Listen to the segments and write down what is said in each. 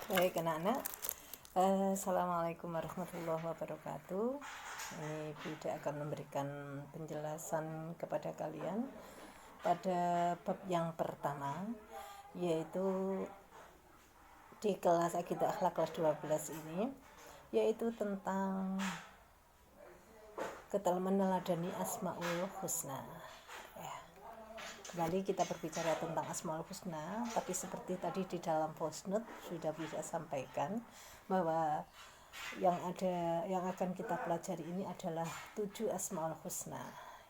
Baik anak-anak, Assalamualaikum warahmatullahi wabarakatuh. Ini Bunda akan memberikan penjelasan kepada kalian pada bab yang pertama, yaitu di kelas Akidah Akhlak kelas 12 ini, yaitu tentang meneladani Asmaul Husna. Kembali kita berbicara tentang Asmaul Husna, tapi seperti tadi di dalam voice sudah bisa sampaikan bahwa yang akan kita pelajari ini adalah 7 Asmaul Husna,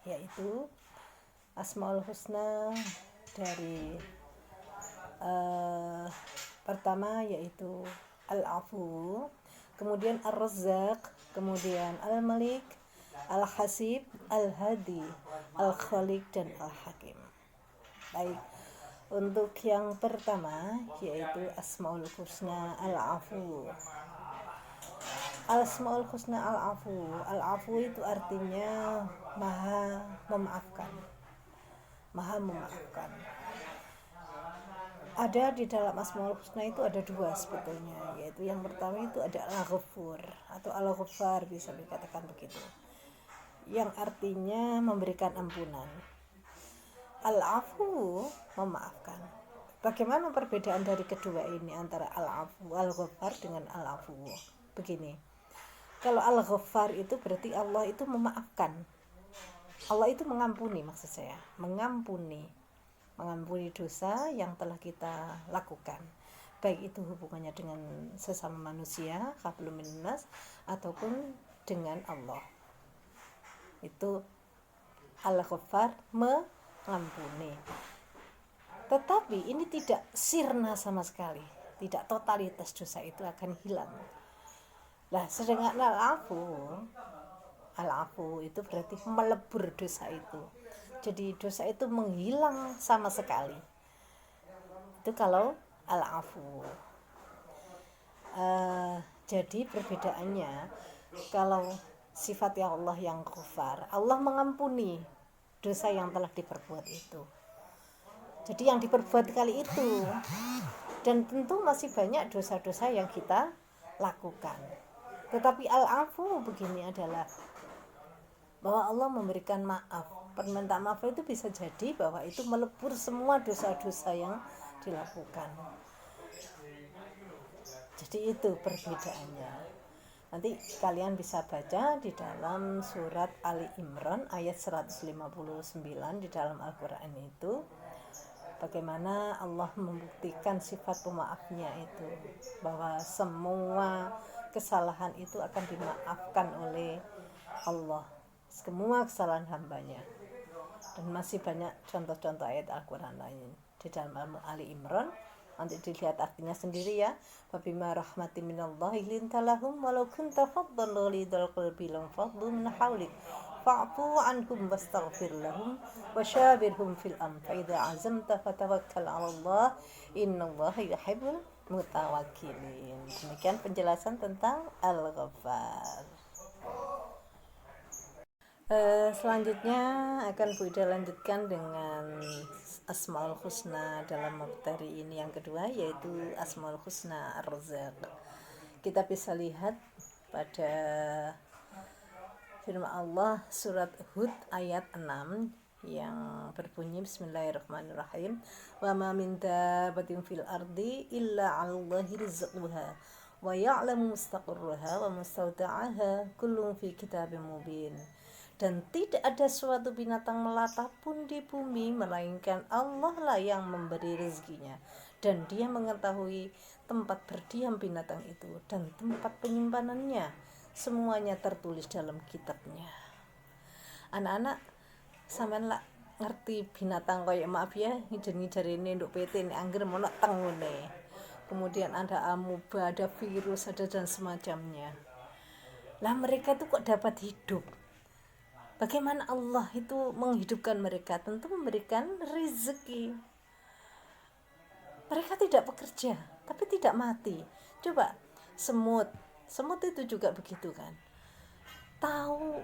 yaitu Asmaul Husna dari pertama yaitu Al-Afu, kemudian Ar-Razzaq, kemudian Al-Malik, Al-Hasib, Al-Hadi, Al-Khaliq, dan Al-Hakim. Baik, untuk yang pertama yaitu Asmaul Husna Al-Afu. Asmaul Husna Al-Afu. Al-Afu itu artinya maha memaafkan. Maha memaafkan. Ada di dalam Asmaul Husna itu ada dua sebetulnya, yaitu yang pertama itu ada Al-Ghafur atau Al-Ghaffar, bisa dikatakan begitu, yang artinya memberikan ampunan. Al-Afu memaafkan. Bagaimana perbedaan dari kedua ini antara Al-Afu, Al-Ghaffar dengan Al-Afu? Begini, kalau Al-Ghaffar itu berarti Allah itu memaafkan, Allah itu mengampuni, maksud saya mengampuni dosa yang telah kita lakukan, baik itu hubungannya dengan sesama manusia, hablum minnas, ataupun dengan Allah. Itu Al-Ghaffar mengampuni. Tetapi ini tidak sirna sama sekali, tidak totalitas dosa itu akan hilang. Nah, sedangkan Al-Afu itu berarti melebur dosa itu. Jadi dosa itu menghilang sama sekali. Itu kalau Al-Afu. Jadi perbedaannya, kalau sifat ya Allah yang Ghafar, Allah mengampuni dosa yang telah diperbuat itu. Jadi yang diperbuat kali itu, dan tentu masih banyak dosa-dosa yang kita lakukan. Tetapi Al-Afu begini adalah bahwa Allah memberikan maaf. Permintaan maaf itu bisa jadi bahwa itu melebur semua dosa-dosa yang dilakukan. Jadi itu perbedaannya. Nanti kalian bisa baca di dalam surat Ali Imran ayat 159 di dalam Al-Quran itu, bagaimana Allah membuktikan sifat pemaafnya itu, bahwa semua kesalahan itu akan dimaafkan oleh Allah, semua kesalahan hambanya. Dan masih banyak contoh-contoh ayat Al-Quran lain di dalam Ali Imran. Nanti dilihat artinya sendiri ya. Fabima rahmatin minallahi lintalahum walau kunta faddan ghalidal qalbi lam faddu min hawlik fa'fu anhum wastaghfir lahum wasyawirhum fil amr fa idza azamta fatawakkal 'ala Allah innallaha yuhibbul mutawakkilin. Demikian penjelasan tentang Al-Ghaffar. Selanjutnya akan Bunda lanjutkan dengan Asmaul Husna dalam materi ini yang kedua, yaitu Asmaul Husna Ar-Razzaq. Kita bisa lihat pada firman Allah surat Hud ayat 6 yang berbunyi Bismillahirrahmanirrahim, wa ma min dabbatin fil ardi illa 'alallahi rizquha wa ya'lamu mustaqarraha wa mustawda'aha kullun fi kitabim mubin. Dan tidak ada suatu binatang melata pun di bumi melainkan Allah lah yang memberi rezekinya, dan Dia mengetahui tempat berdiam binatang itu dan tempat penyimpanannya, semuanya tertulis dalam kitabnya. Anak-anak sampean lah ngerti binatang kayak, maaf ya, ngijar ini nduk PT ini angger mono tengune, kemudian ada amuba, ada virus, ada dan semacamnya. Lah mereka tuh kok dapat hidup? Bagaimana Allah itu menghidupkan mereka? Tentu memberikan rezeki. Mereka tidak bekerja, tapi tidak mati. Coba semut itu juga begitu kan. Tahu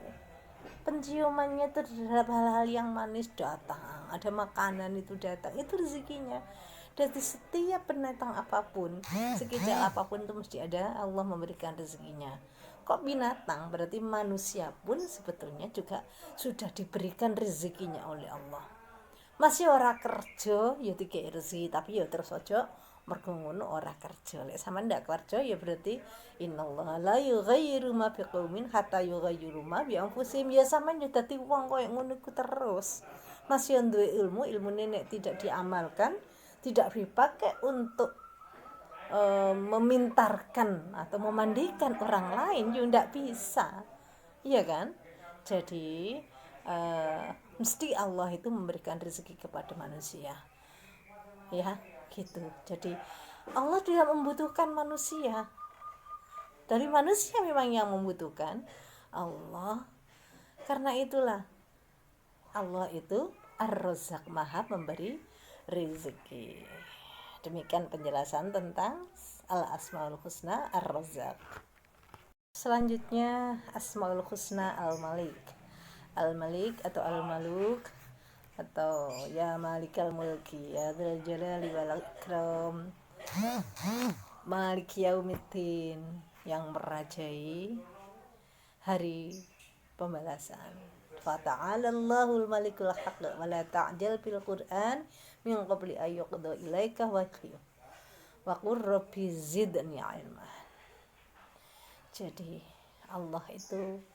penciumannya terhadap hal-hal yang manis datang, ada makanan itu datang, itu rezekinya. Dari setiap binatang apapun, sekecil apapun itu mesti ada Allah memberikan rezekinya. Kok binatang? Berarti manusia pun sebetulnya juga sudah diberikan rezekinya oleh Allah. Masih ora kerja ya dikei rezeki, tapi ya terus aja mergo ngono ora kerja. Lek sampean ndak kerja ya berarti innallaha la yughayyiru ma biqaumin hatta yughayyiru ma bi anfusihim. Ya sampean ya dadi wong koyo ngono ku terus. Masih duwe ilmu, ilmune nek tidak diamalkan, tidak dipakai untuk memintarkan atau memandikan orang lain, ya ndak bisa, iya kan? Jadi mesti Allah itu memberikan rezeki kepada manusia, ya gitu. Jadi Allah tidak membutuhkan manusia, dari manusia memang yang membutuhkan Allah. Karena itulah Allah itu Ar-Razzaq, maha memberi rezeki. Demikian penjelasan tentang Al-Asmaul Husna Ar-Razzaq. Selanjutnya Asmaul Husna Al-Malik. Al-Malik atau Al-Maluk atau ya Malikal Mulki, ya Dzal Jalali wal Ikram, Malik Yaumiddin, yang merajai hari pembalasan. Fata'ala Allahul Malikul Haqq wa la ta'jal bil Qur'an min qabli ayyuqda ilaika wahyu wa qur rabbi zidni ilma. Jadi Allah itu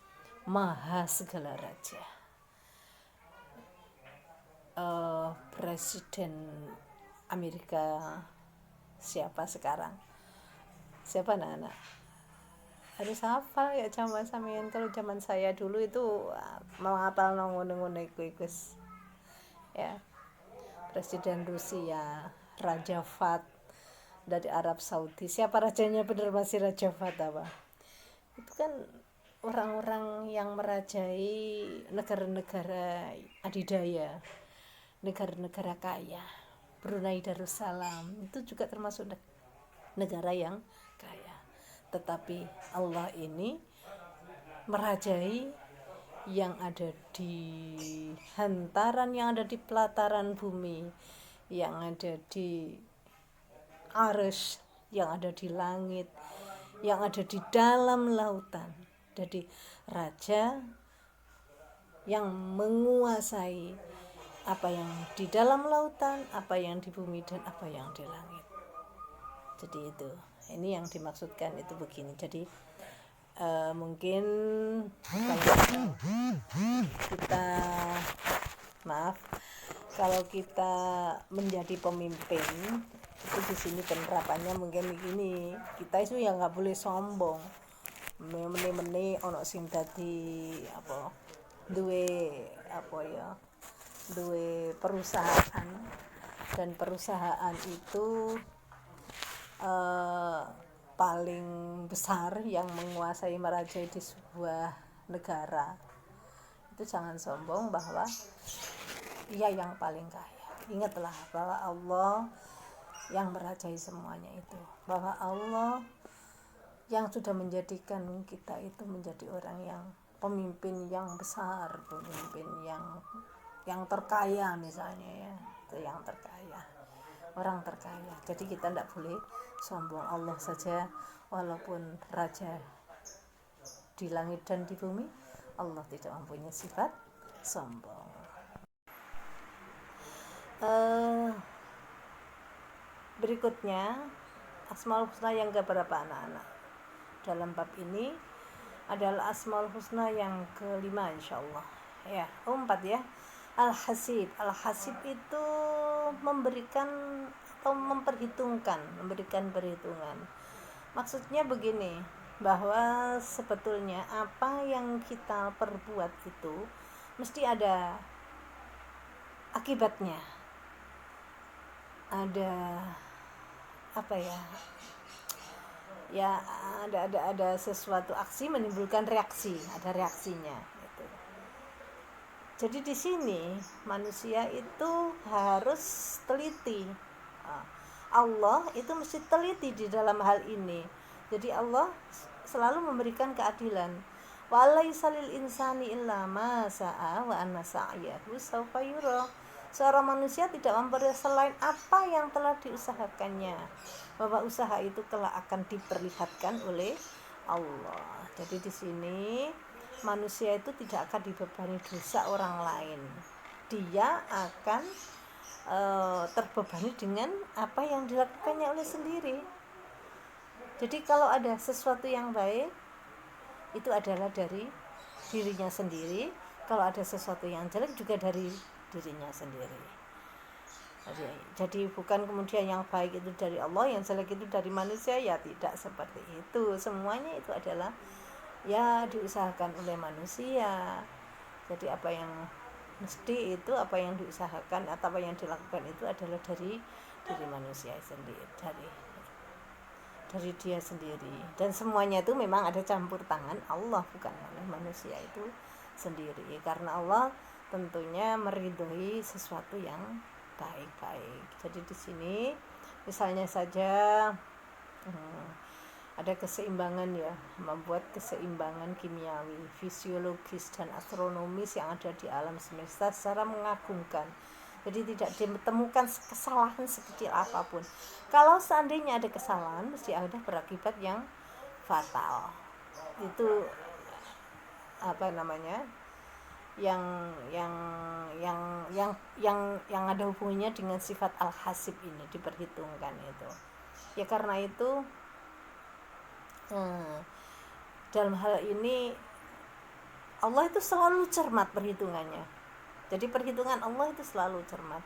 maha segala raja. Presiden Amerika siapa sekarang? Siapa anak-anak? Harus hafal ya zaman sampean. Kalau zaman saya dulu itu mau hafal ngono-ngono iku ya. Presiden Rusia, Raja Fat dari Arab Saudi. Siapa rajanya? Bener masih Raja Fat apa? Itu kan orang-orang yang merajai negara-negara adidaya, negara-negara kaya. Brunei Darussalam itu juga termasuk negara yang kaya. Tetapi Allah ini merajai yang ada di hantaran, yang ada di pelataran bumi, yang ada di arsy, yang ada di langit, yang ada di dalam lautan. Jadi raja yang menguasai apa yang di dalam lautan, apa yang di bumi, dan apa yang di langit. Jadi itu, ini yang dimaksudkan itu begini. Jadi mungkin kalau kita menjadi pemimpin itu di sini penerapannya mungkin begini. Kita itu ya nggak boleh sombong. Mene-mene ono sing dadi duwe perusahaan, dan perusahaan itu paling besar yang menguasai, merajai di sebuah negara. Itu jangan sombong bahwa ia yang paling kaya. Ingatlah bahwa Allah yang merajai semuanya itu, bahwa Allah yang sudah menjadikan kita itu menjadi orang yang pemimpin yang besar, pemimpin yang terkaya misalnya, ya itu yang terkaya, orang terkaya. Jadi kita tidak boleh sombong. Allah saja walaupun raja di langit dan di bumi, Allah tidak mempunyai sifat sombong. Berikutnya Asmaul Husna yang keberapa anak-anak dalam bab ini adalah Asmaul Husna yang kelima insyaallah ya. 4 ya. Al-Hasib. Al-Hasib itu memberikan atau memberikan perhitungan. Maksudnya begini, bahwa sebetulnya apa yang kita perbuat itu mesti ada akibatnya. Ada ada sesuatu aksi menimbulkan reaksi, ada reaksinya gitu. Jadi di sini manusia itu harus teliti. Allah itu mesti teliti di dalam hal ini. Jadi Allah selalu memberikan keadilan. Walaisa lil insani illa ma sa'a wa anna sa'yahu sawfa yura. Seorang manusia tidak memperoleh selain apa yang telah diusahakannya, bahwa usaha itu kelak akan diperlihatkan oleh Allah. Jadi di sini manusia itu tidak akan dibebani dosa orang lain, dia akan terbebani dengan apa yang dilakukannya oleh sendiri. Jadi kalau ada sesuatu yang baik, itu adalah dari dirinya sendiri. Kalau ada sesuatu yang jelek juga dari dirinya sendiri. Jadi bukan kemudian yang baik itu dari Allah, yang jelek itu dari manusia, ya tidak seperti itu. Semuanya itu adalah ya diusahakan oleh manusia. Jadi apa yang mesti itu, apa yang diusahakan atau apa yang dilakukan itu adalah dari diri manusia sendiri, dari dia sendiri. Dan semuanya itu memang ada campur tangan Allah, bukan oleh manusia itu sendiri, karena Allah tentunya meridhoi sesuatu yang baik-baik. Jadi di sini misalnya saja ada keseimbangan ya, membuat keseimbangan kimiawi, fisiologis dan astronomis yang ada di alam semesta secara mengagumkan. Jadi tidak ditemukan kesalahan sekecil apapun. Kalau seandainya ada kesalahan, mesti ada berakibat yang fatal. Itu apa namanya? Yang ada hubungannya dengan sifat al-hasib ini diperhitungkan itu. Ya karena itu dalam hal ini Allah itu selalu cermat perhitungannya. Jadi perhitungan Allah itu selalu cermat.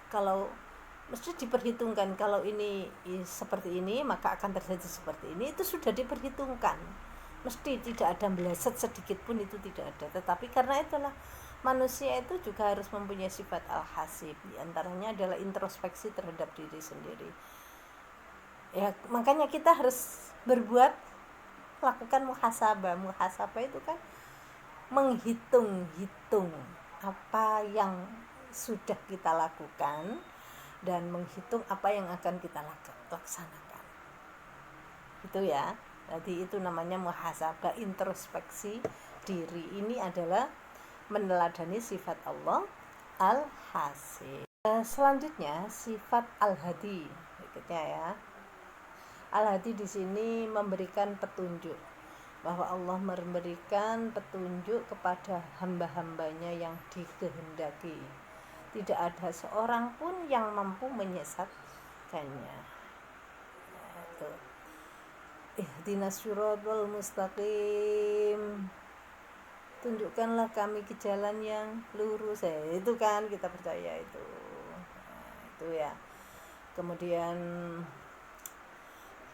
Kalau mesti diperhitungkan, kalau ini seperti ini maka akan terjadi seperti ini, itu sudah diperhitungkan. Mesti tidak ada meleset sedikit pun, itu tidak ada. Tetapi karena itulah manusia itu juga harus mempunyai sifat al-hasib. Di antaranya adalah introspeksi terhadap diri sendiri. Ya, makanya kita harus lakukan muhasabah. Muhasabah itu kan menghitung-hitung apa yang sudah kita lakukan dan menghitung apa yang akan kita laksanakan. Itu ya. Jadi itu namanya muhasabah, introspeksi diri. Ini adalah meneladani sifat Allah al-hasib. Selanjutnya sifat al-hadi. Berikutnya ya. Al-hadi di sini memberikan petunjuk, bahwa Allah memberikan petunjuk kepada hamba-hambanya yang dikehendaki. Tidak ada seorang pun yang mampu menyesatkannya. Ihdinas siratal mustaqim. Tunjukkanlah kami ke jalan yang lurus. Itu kan kita percaya itu. Itu ya. Kemudian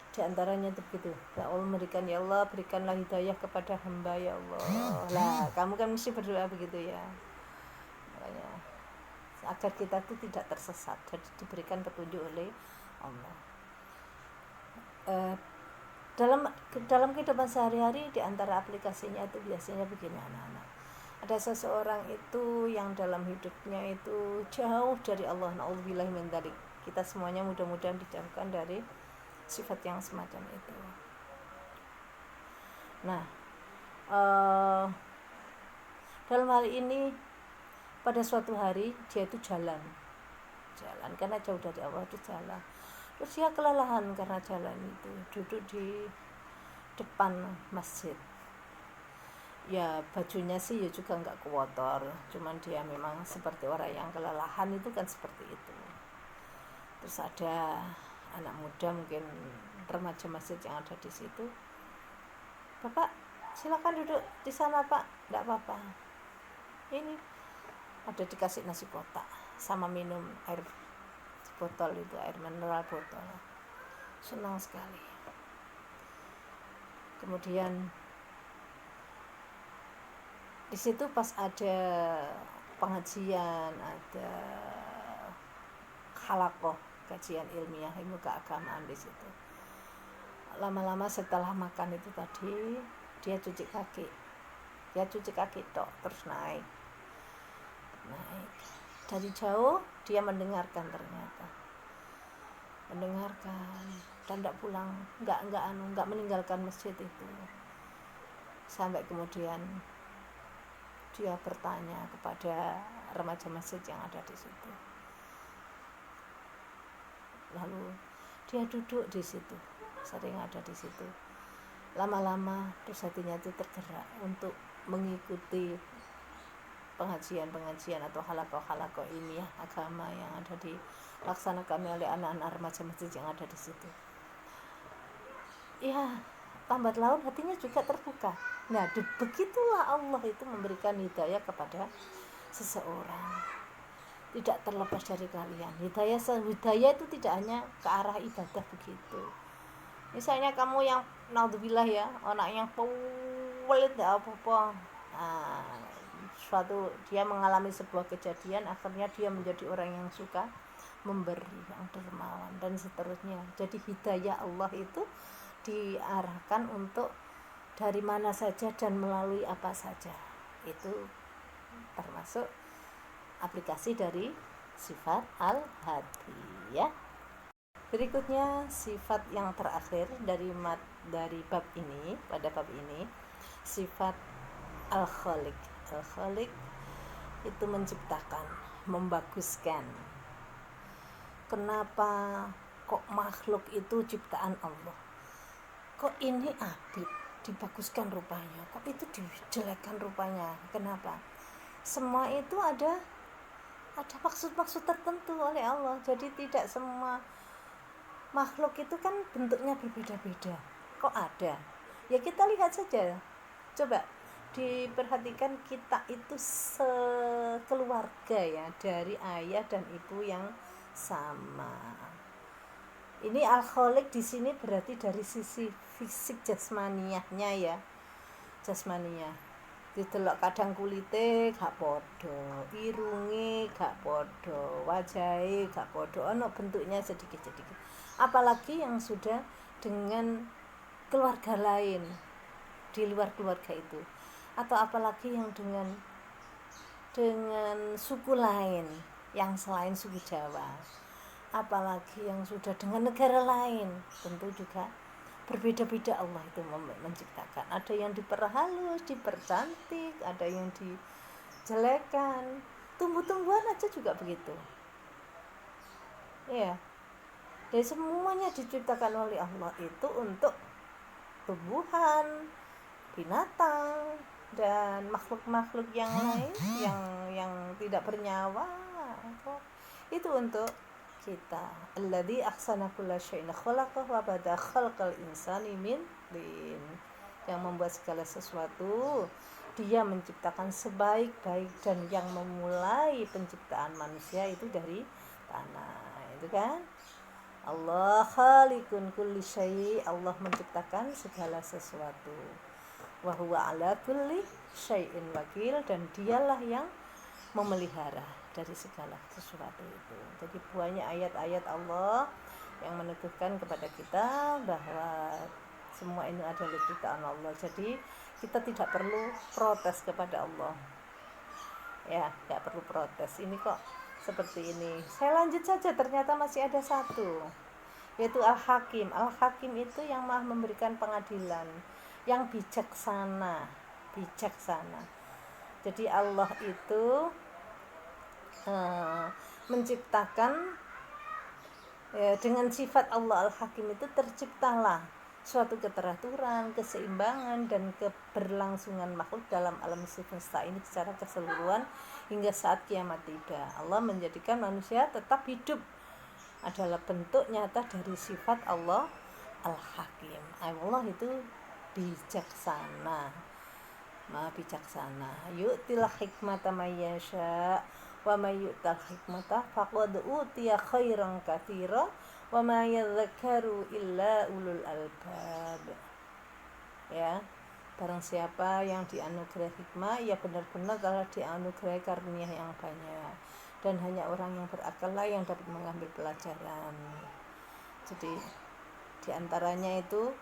di antaranya itu begitu. Ya Allah memberikan, ya Allah berikanlah hidayah kepada hamba ya Allah. Lah, kamu kan mesti berdoa begitu ya. Makanya agar kita tuh tidak tersesat, jadi diberikan petunjuk oleh Allah. Dalam kehidupan sehari-hari di antara aplikasinya itu biasanya begini anak-anak. Ada seseorang itu yang dalam hidupnya itu jauh dari Allah, na'udzubillahi min dzalik. Kita semuanya mudah-mudahan dijauhkan dari sifat yang semacam itu. Nah, dalam hal ini pada suatu hari dia itu jalan karena jauh dari Allah, itu jalan. Terus dia kelelahan karena jalan itu, duduk di depan masjid. Ya bajunya sih ya juga nggak kotor, cuman dia memang seperti orang yang kelelahan, itu kan seperti itu. Terus ada anak muda, mungkin remaja masjid yang ada di situ, Bapak silakan duduk di sana Pak, enggak apa-apa. Ini ada dikasih nasi kotak sama minum air botol, itu air mineral botol. Senang sekali. Kemudian di situ pas ada pengajian, ada halaqah kajian ilmiah, ilmu keagamaan di situ. Lama-lama setelah makan itu tadi dia cuci kaki tok, terus naik dari jauh. Dia mendengarkan, ternyata dan tidak pulang, enggak meninggalkan masjid itu. Sampai kemudian dia bertanya kepada remaja masjid yang ada di situ. Lalu dia duduk di situ, sering ada di situ. Lama-lama terus hatinya itu tergerak untuk mengikuti pengajian atau halaqah ilmiah agama yang ada dilaksanakan oleh anak-anak remaja masjid yang ada di situ. Ya, lambat laun hatinya juga terbuka. Nah, begitulah Allah itu memberikan hidayah kepada seseorang. Tidak terlepas dari kalian. Hidayah itu tidak hanya ke arah ibadah begitu. Misalnya kamu yang naudzubillah ya, anak yang pelit tidak apa-apa. Nah, suatu dia mengalami sebuah kejadian, akhirnya dia menjadi orang yang suka memberi, yang dermawan dan seterusnya. Jadi hidayah Allah itu diarahkan untuk dari mana saja dan melalui apa saja. Itu termasuk aplikasi dari sifat al-hadi ya. Berikutnya sifat yang terakhir dari bab ini, pada bab ini, sifat al-khaliq. Al-khaliq itu menciptakan, membaguskan. Kenapa kok makhluk itu ciptaan Allah? Kok ini abid dibaguskan rupanya, kok itu dijelekkan rupanya? Kenapa? Semua itu ada maksud-maksud tertentu oleh Allah. Jadi tidak semua makhluk itu kan bentuknya berbeda-beda. Kok ada? Ya kita lihat saja. Coba diperhatikan, kita itu sekeluarga ya, dari ayah dan ibu yang sama. Ini al-khaliq di sini berarti dari sisi fisik jasmaniyahnya ya. Jasmaniyah. Didelok kadang kulite gak podo, irunge gak podo, wajahe gak podo, ono bentuknya sedikit-sedikit. Apalagi yang sudah dengan keluarga lain di luar keluarga itu, atau apalagi yang dengan suku lain yang selain suku Jawa, apalagi yang sudah dengan negara lain, tentu juga berbeda-beda Allah itu menciptakan. Ada yang diperhalus, dipercantik, ada yang dijelekan. Tumbuh-tumbuhan aja juga begitu ya. Dan semuanya diciptakan oleh Allah itu untuk tumbuhan, binatang, dan makhluk-makhluk yang lain yang tidak bernyawa. Itu untuk kita. Alladzi ahsana kulla syai'in khalaqahu wa bada khalqal insani min tin. Yang membuat segala sesuatu, dia menciptakan sebaik-baik, dan yang memulai penciptaan manusia itu dari tanah. Itu kan? Allah khaliqun kulli syai', Allah menciptakan segala sesuatu. Wa huwa ala kulli syai'in wakil, dan dialah yang memelihara dari segala sesuatu itu. Jadi banyak ayat-ayat Allah yang meneguhkan kepada kita bahwa semua ini adalah ciptaan Allah. Jadi kita tidak perlu protes kepada Allah. Ya, tidak perlu protes. Ini kok seperti ini. Saya lanjut saja, ternyata masih ada satu, yaitu Al-Hakim. Al-Hakim itu yang Maha memberikan pengadilan, yang bijaksana. Jadi Allah itu menciptakan dengan sifat Allah Al-Hakim itu terciptalah suatu keteraturan, keseimbangan, dan keberlangsungan makhluk dalam alam semesta ini secara keseluruhan hingga saat kiamat tiba. Allah menjadikan manusia tetap hidup adalah bentuk nyata dari sifat Allah Al-Hakim. Allah itu bijaksana, Maha bijaksana. Yu'til hikmata may yasha wa may yu'tal hikmata faqad utiya khairan katsira wa ma yadhakkaru illa ulul albab. Ya, barang siapa yang dianugerahi hikmah, ia benar-benar telah dianugerahi karunia yang banyak, dan hanya orang yang berakal lah yang dapat mengambil pelajaran. Jadi diantaranya itu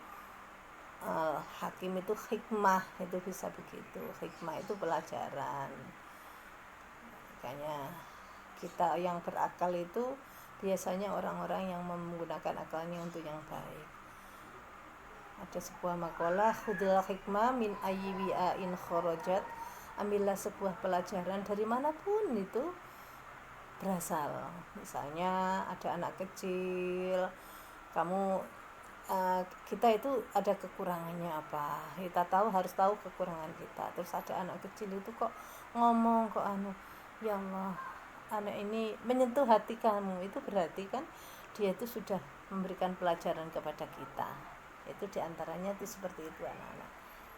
hakim itu hikmah, itu bisa begitu. Hikmah itu pelajaran. Makanya kita yang berakal itu biasanya orang-orang yang menggunakan akalnya untuk yang baik. Ada sebuah makalah, khudil hikmah min ayyi wi'ain kharajat, ambillah sebuah pelajaran dari manapun itu berasal. Misalnya ada anak kecil, kamu kita itu ada kekurangannya apa, kita harus tahu kekurangan kita. Terus ada anak kecil itu kok ngomong kok ya Allah, anak ini menyentuh hati kamu, itu berarti kan dia itu sudah memberikan pelajaran kepada kita. Itu diantaranya itu seperti itu anak-anak.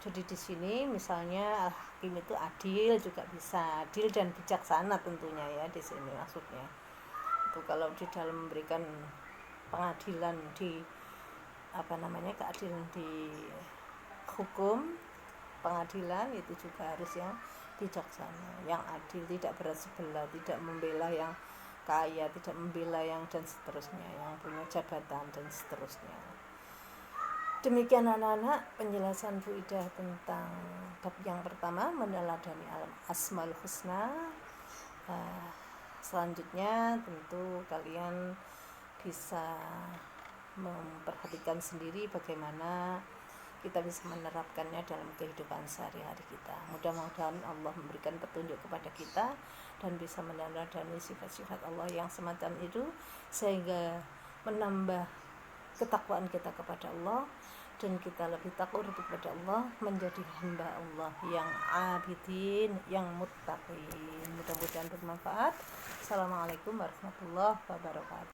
Jadi di sini misalnya hakim itu adil, juga bisa adil dan bijaksana tentunya ya, di sini maksudnya itu kalau di dalam memberikan pengadilan di keadilan di hukum pengadilan, itu juga harus yang bijaksana, yang adil, tidak berat sebelah, tidak membela yang kaya, tidak membela yang dan seterusnya, yang punya jabatan dan seterusnya. Demikian anak-anak penjelasan Bu Ida tentang bab yang pertama, meneladani asmaul husna. Selanjutnya tentu kalian bisa memperhatikan sendiri bagaimana kita bisa menerapkannya dalam kehidupan sehari-hari kita. Mudah-mudahan Allah memberikan petunjuk kepada kita dan bisa meneladani sifat-sifat Allah yang semacam itu, sehingga menambah ketakwaan kita kepada Allah dan kita lebih takut kepada Allah, menjadi hamba Allah yang abidin, yang muttaqin. Mudah-mudahan bermanfaat. Assalamualaikum warahmatullahi wabarakatuh.